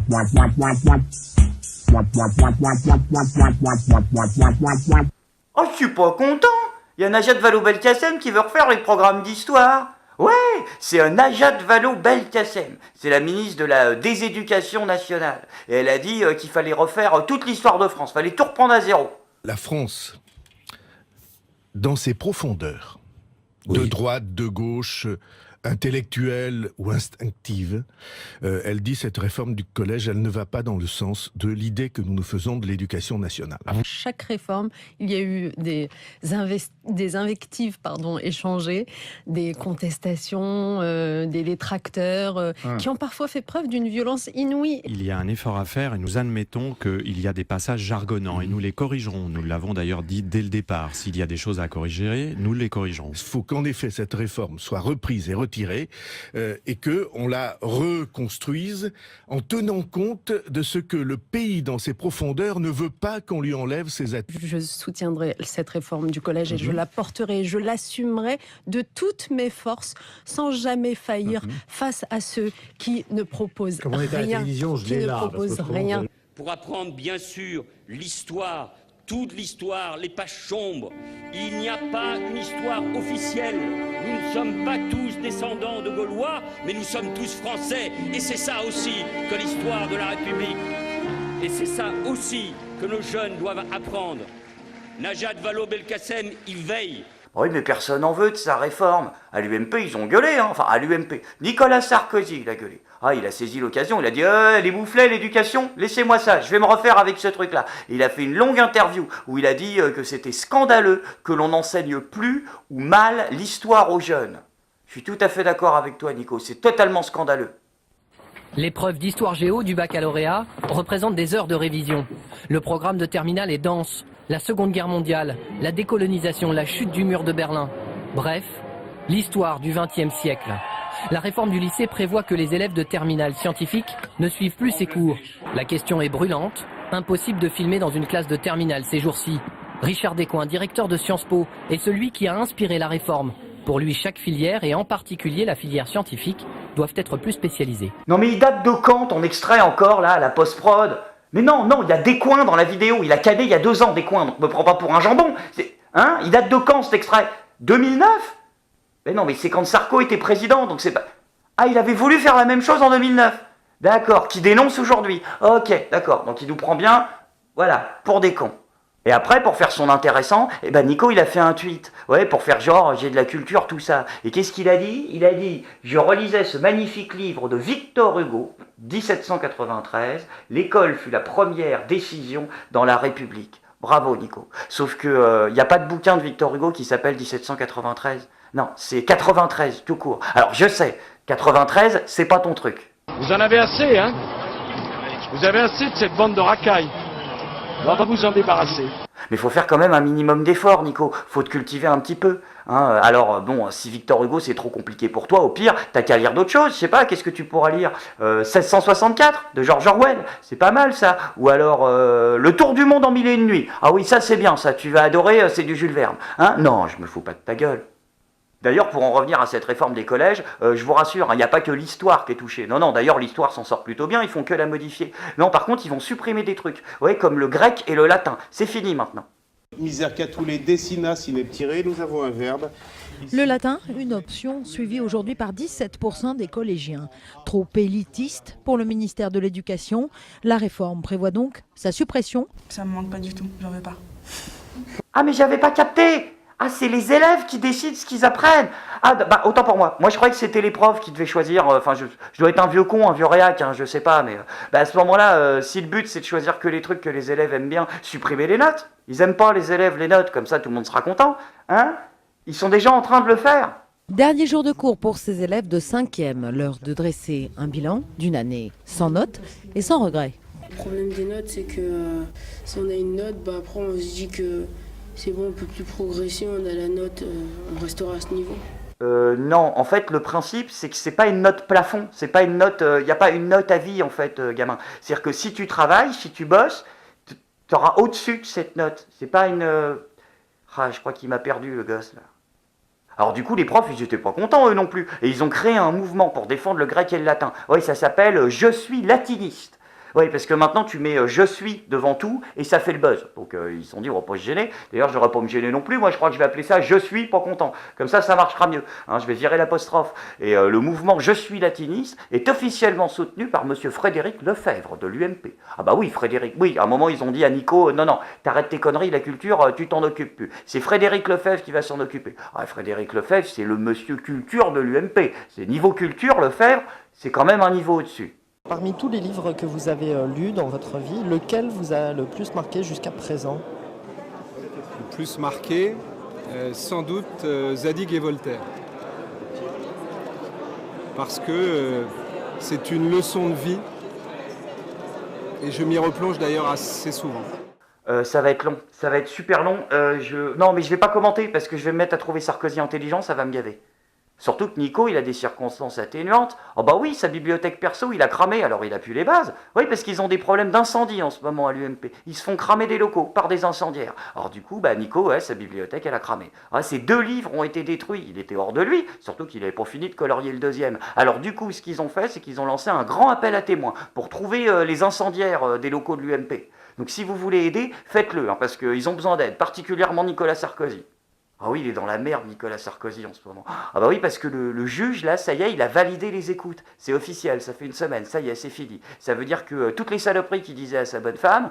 Oh, je suis pas content. Il y a Najat Vallaud-Belkacem qui veut refaire les programmes d'histoire. Ouais, c'est un Najat Vallaud-Belkacem. C'est la ministre de la déséducation nationale. Et elle a dit qu'il fallait refaire toute l'histoire de France. Fallait tout reprendre à zéro. La France, dans ses profondeurs, de droite, de gauche, intellectuelle ou instinctive, elle dit cette réforme du collège, elle ne va pas dans le sens de l'idée que nous nous faisons de l'éducation nationale. Chaque réforme, il y a eu des invectives échangées, des contestations, des détracteurs qui ont parfois fait preuve d'une violence inouïe. Il y a un effort à faire et nous admettons qu'il y a des passages jargonnants et nous les corrigerons. Nous l'avons d'ailleurs dit dès le départ. S'il y a des choses à corriger, nous les corrigerons. Il faut qu'en effet cette réforme soit reprise et retirée et qu'on la reconstruise en tenant compte de ce que le pays dans ses profondeurs ne veut pas qu'on lui enlève ses atouts. Je soutiendrai cette réforme du collège et je la porterai, je l'assumerai de toutes mes forces sans jamais faillir face à ceux qui ne proposent rien. Pour apprendre bien sûr l'histoire, toute l'histoire, les pages sombres. Il n'y a pas une histoire officielle. Nous ne sommes pas tous descendants de Gaulois, mais nous sommes tous Français. Et c'est ça aussi que l'histoire de la République. Et c'est ça aussi que nos jeunes doivent apprendre. Najat Vallaud-Belkacem y veille. Oui, mais personne n'en veut de sa réforme. À l'UMP, ils ont gueulé, hein. Enfin, à l'UMP. Nicolas Sarkozy, il a gueulé. Ah, il a saisi l'occasion, il a dit les mouflets, l'éducation, laissez-moi ça, je vais me refaire avec ce truc-là. Il a fait une longue interview où il a dit que c'était scandaleux que l'on n'enseigne plus ou mal l'histoire aux jeunes. Je suis tout à fait d'accord avec toi, Nico, c'est totalement scandaleux. L'épreuve d'histoire géo du baccalauréat représente des heures de révision. Le programme de terminale est dense. La Seconde Guerre mondiale, la décolonisation, la chute du mur de Berlin. Bref, l'histoire du XXe siècle. La réforme du lycée prévoit que les élèves de terminale scientifique ne suivent plus ces cours. La question est brûlante. Impossible de filmer dans une classe de terminale ces jours-ci. Richard Descoings, directeur de Sciences Po, est celui qui a inspiré la réforme. Pour lui, chaque filière, et en particulier la filière scientifique, doivent être plus spécialisées. Non mais il date de quand ton extrait encore, là, à la post-prod? Mais non, il y a Descoings dans la vidéo, il a cané il y a 2 ans, Descoings, donc me prends pas pour un jambon. Il date de quand cet extrait? 2009? Mais non, mais c'est quand Sarko était président, donc c'est pas... Ah, il avait voulu faire la même chose en 2009. D'accord, qui dénonce aujourd'hui. Ok, d'accord, donc il nous prend bien, voilà, pour des cons. Et après, pour faire son intéressant, Nico, il a fait un tweet. Ouais, pour faire genre, j'ai de la culture, tout ça. Et qu'est-ce qu'il a dit? Il a dit, je relisais ce magnifique livre de Victor Hugo, 1793, l'école fut la première décision dans la République. Bravo, Nico. Sauf que, y a pas de bouquin de Victor Hugo qui s'appelle 1793. Non, c'est 93, tout court. Alors, je sais, 93, c'est pas ton truc. Vous en avez assez, hein? Vous avez assez de cette bande de racailles. On va vous en débarrasser. Mais faut faire quand même un minimum d'efforts, Nico. Faut te cultiver un petit peu. Hein. Alors, bon, si Victor Hugo c'est trop compliqué pour toi, au pire, t'as qu'à lire d'autres choses. Je sais pas, qu'est-ce que tu pourras lire 1664 de George Orwell. C'est pas mal, ça. Ou alors, Le Tour du monde en 1001 nuits. Ah oui, ça c'est bien, ça. Tu vas adorer, c'est du Jules Verne. Hein? Non, je me fous pas de ta gueule. D'ailleurs, pour en revenir à cette réforme des collèges, je vous rassure, il n'y a pas que l'histoire qui est touchée. Non, d'ailleurs, l'histoire s'en sort plutôt bien, ils font que la modifier. Non, par contre, ils vont supprimer des trucs. Ouais, comme le grec et le latin. C'est fini maintenant. Misercatule decina sineptire, nous avons un verbe. Le latin, une option suivie aujourd'hui par 17% des collégiens. Trop élitiste pour le ministère de l'Éducation, la réforme prévoit donc sa suppression. Ça me manque pas du tout, j'en veux pas. Ah mais j'avais pas capté! Ah, c'est les élèves qui décident ce qu'ils apprennent. Ah, autant pour moi. Moi, je croyais que c'était les profs qui devaient choisir. Enfin, je dois être un vieux con, un vieux réac, hein, je sais pas. Mais à ce moment-là, si le but c'est de choisir que les trucs que les élèves aiment bien, supprimer les notes. Ils aiment pas les élèves les notes, comme ça tout le monde sera content. Hein? Ils sont déjà en train de le faire. Dernier jour de cours pour ces élèves de 5e. L'heure de dresser un bilan d'une année sans notes et sans regret. Le problème des notes, c'est que si on a une note, après on se dit que c'est bon, on peut plus progresser, on a la note, on restera à ce niveau. Non, en fait, le principe, c'est que c'est pas une note plafond, c'est pas une note, y a pas une note à vie, en fait, gamin. C'est-à-dire que si tu travailles, si tu bosses, t'auras au-dessus de cette note. C'est pas une... Ah, je crois qu'il m'a perdu, le gosse, là. Alors du coup, les profs, ils étaient pas contents, eux non plus. Et ils ont créé un mouvement pour défendre le grec et le latin. Oui, ça s'appelle « Je suis latiniste ». Oui, parce que maintenant tu mets je suis devant tout et ça fait le buzz. Donc ils se sont dit on va pas se gêner. D'ailleurs j'aurais pas me gêner non plus. Moi je crois que je vais appeler ça je suis pas content. Comme ça marchera mieux. Hein, je vais virer l'apostrophe. Et le mouvement je suis latiniste est officiellement soutenu par monsieur Frédéric Lefebvre de l'UMP. Ah bah oui Frédéric, oui, à un moment ils ont dit à Nico non, t'arrêtes tes conneries, la culture, tu t'en occupes plus. C'est Frédéric Lefebvre qui va s'en occuper. Ah, Frédéric Lefebvre c'est le monsieur culture de l'UMP. C'est niveau culture Lefebvre, c'est quand même un niveau au-dessus. Parmi tous les livres que vous avez lus dans votre vie, lequel vous a le plus marqué jusqu'à présent? Le plus marqué, sans doute Zadig et Voltaire. Parce que c'est une leçon de vie et je m'y replonge d'ailleurs assez souvent. Ça va être long, ça va être super long. Non mais je vais pas commenter parce que je vais me mettre à trouver Sarkozy intelligent, ça va me gaver. Surtout que Nico, il a des circonstances atténuantes. Oh bah oui, sa bibliothèque perso, il a cramé, alors il a plus les bases. Oui, parce qu'ils ont des problèmes d'incendie en ce moment à l'UMP. Ils se font cramer des locaux par des incendiaires. Alors du coup, Nico, sa bibliothèque, elle a cramé. Ses 2 livres ont été détruits. Il était hors de lui, surtout qu'il n'avait pas fini de colorier le 2e. Alors du coup, ce qu'ils ont fait, c'est qu'ils ont lancé un grand appel à témoins pour trouver les incendiaires des locaux de l'UMP. Donc si vous voulez aider, faites-le, parce qu'ils ont besoin d'aide, particulièrement Nicolas Sarkozy. Ah oui, il est dans la merde, Nicolas Sarkozy, en ce moment. Ah bah oui, parce que le juge, là, ça y est, il a validé les écoutes. C'est officiel, ça fait une semaine, ça y est, c'est fini. Ça veut dire que toutes les saloperies qu'il disait à sa bonne femme,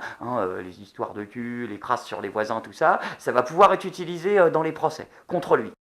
les histoires de cul, les crasses sur les voisins, tout ça, ça va pouvoir être utilisé dans les procès, contre lui.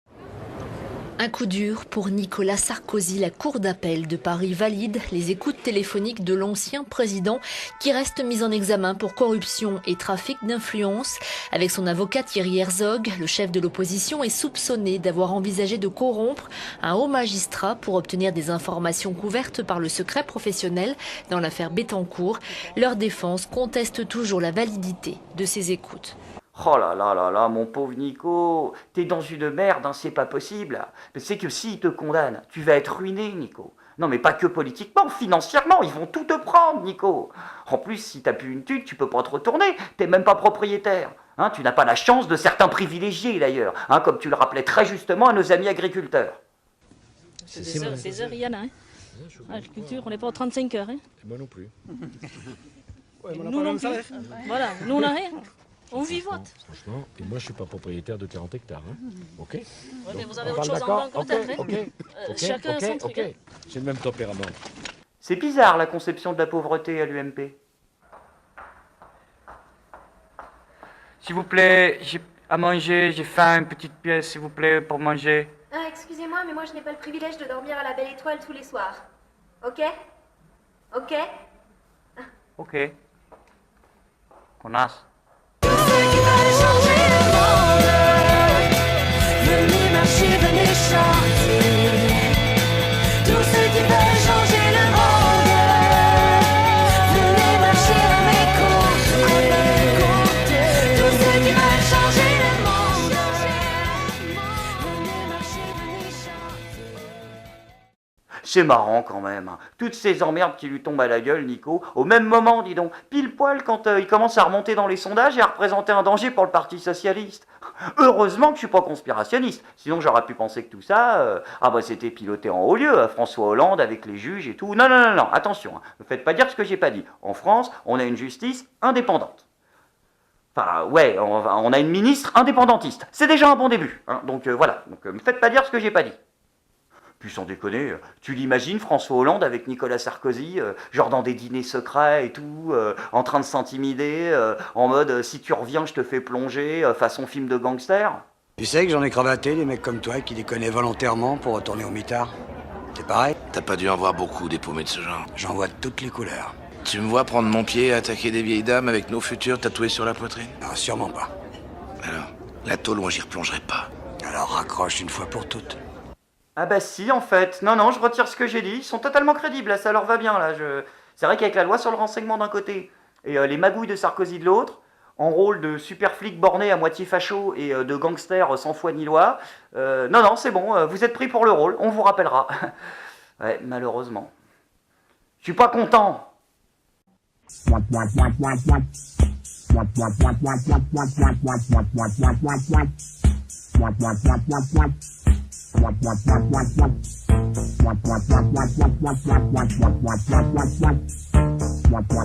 Un coup dur pour Nicolas Sarkozy. La cour d'appel de Paris valide les écoutes téléphoniques de l'ancien président qui reste mis en examen pour corruption et trafic d'influence. Avec son avocat Thierry Herzog, le chef de l'opposition est soupçonné d'avoir envisagé de corrompre un haut magistrat pour obtenir des informations couvertes par le secret professionnel dans l'affaire Bettencourt. Leur défense conteste toujours la validité de ces écoutes. Oh là là là là, mon pauvre Nico, t'es dans une merde, c'est pas possible. C'est que s'ils te condamnent, tu vas être ruiné, Nico. Non mais pas que politiquement, financièrement, ils vont tout te prendre, Nico. En plus, si t'as plus une thune, tu peux pas te retourner, t'es même pas propriétaire. Tu n'as pas la chance de certains privilégiés d'ailleurs, comme tu le rappelais très justement à nos amis agriculteurs. Des heures, il y en a. Agriculture, on n'est pas aux 35 heures. Moi non plus. Nous non plus. Voilà, nous on n'a rien. On vivote. Franchement, et moi je suis pas propriétaire de 40 hectares. Ok. Ouais, mais vous avez autre chose en banque peut-être. Chacun son truc. J'ai le même tempérament. C'est bizarre la conception de la pauvreté à l'UMP. S'il vous plaît, j'ai à manger, j'ai faim, une petite pièce s'il vous plaît pour manger. Excusez-moi, mais moi je n'ai pas le privilège de dormir à la Belle Étoile tous les soirs. Ok? Ok? Ok. Connasse. Venez marcher, venez chanter. Tous ceux qui veulent changer le monde. Venez marcher à mes côtés. Tous ceux qui veulent changer le monde. Venez marcher, venez chanter. C'est marrant quand même. Toutes ces emmerdes qui lui tombent à la gueule, Nico, au même moment, dis donc, pile poil quand il commence à remonter dans les sondages et à représenter un danger pour le Parti Socialiste. Heureusement que je suis pas conspirationniste, sinon j'aurais pu penser que tout ça, c'était piloté en haut lieu, François Hollande avec les juges et tout. Non, attention, ne faites pas dire ce que j'ai pas dit. En France, on a une justice indépendante. Enfin, ouais, on a une ministre indépendantiste. C'est déjà un bon début. Donc voilà, ne faites pas dire ce que j'ai pas dit. Puis sans déconner, tu l'imagines François Hollande avec Nicolas Sarkozy, genre dans des dîners secrets et tout, en train de s'intimider, en mode si tu reviens je te fais plonger, façon film de gangster. Tu sais que j'en ai cravaté des mecs comme toi qui déconnaient volontairement pour retourner au mitard. C'est pareil? T'as pas dû en voir beaucoup des paumés de ce genre. J'en vois de toutes les couleurs. Tu me vois prendre mon pied et attaquer des vieilles dames avec nos futurs tatoués sur la poitrine? Non, sûrement pas. Alors, la tôle, moi j'y replongerai pas. Alors raccroche une fois pour toutes. Ah bah si, en fait. Non, je retire ce que j'ai dit. Ils sont totalement crédibles, là, ça leur va bien, là. C'est vrai qu'avec la loi sur le renseignement d'un côté et les magouilles de Sarkozy de l'autre, en rôle de super flic borné à moitié facho et de gangster sans foi ni loi, non, c'est bon, vous êtes pris pour le rôle, on vous rappellera. Ouais, malheureusement. Je suis pas content. What?